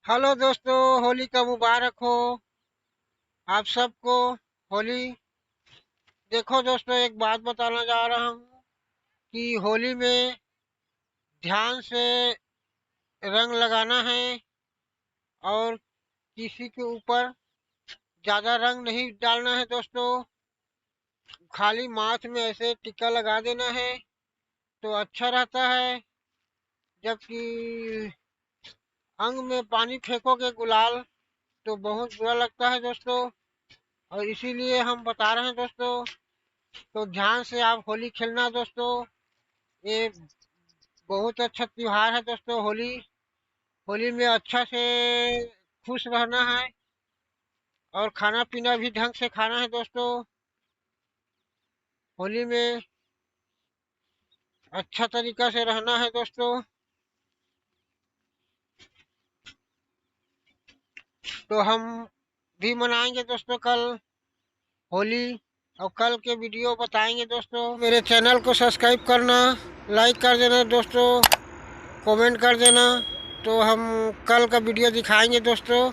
Hello दोस्तों, होली का मुबारक हो आप सबको। होली, देखो दोस्तों, एक बात बताना जा रहा हूँ कि होली में ध्यान से रंग लगाना है और किसी के ऊपर ज्यादा रंग नहीं डालना है दोस्तों। खाली माथ में ऐसे टिक्का लगा देना है तो अच्छा रहता है। जबकि अंग में पानी फेंकोगे गुलाल तो बहुत बुरा लगता है दोस्तों। और इसीलिए हम बता रहे हैं दोस्तों, तो ध्यान से आप होली खेलना दोस्तों। ये बहुत अच्छा त्योहार है दोस्तों, होली। होली में अच्छा से खुश रहना है और खाना पीना भी ढंग से खाना है दोस्तों। होली में अच्छा तरीका से रहना है दोस्तों। तो हम भी मनाएंगे दोस्तों कल होली, और कल के वीडियो बताएंगे दोस्तों। मेरे चैनल को सब्सक्राइब करना, लाइक कर देना दोस्तों, कमेंट कर देना। तो हम कल का वीडियो दिखाएंगे दोस्तों।